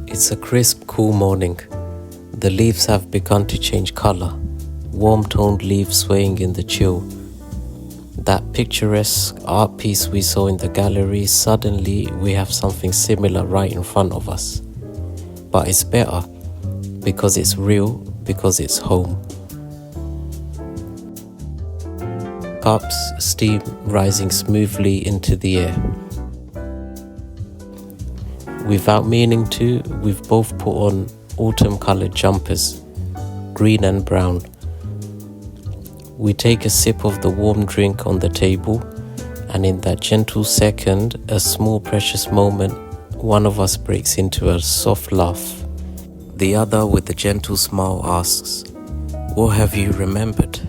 It's a crisp, cool morning. The leaves have begun to change color, warm-toned leaves swaying in the chill. That picturesque art piece we saw in the gallery, suddenly we have something similar right in front of us. But it's better, because it's real, because it's home. Cups, steam rising smoothly into the air. Without meaning to, we've both put on autumn-colored jumpers, green and brown. We take a sip of the warm drink on the table, and in that gentle second, a small precious moment, one of us breaks into a soft laugh. The other, with a gentle smile, asks, "What have you remembered?"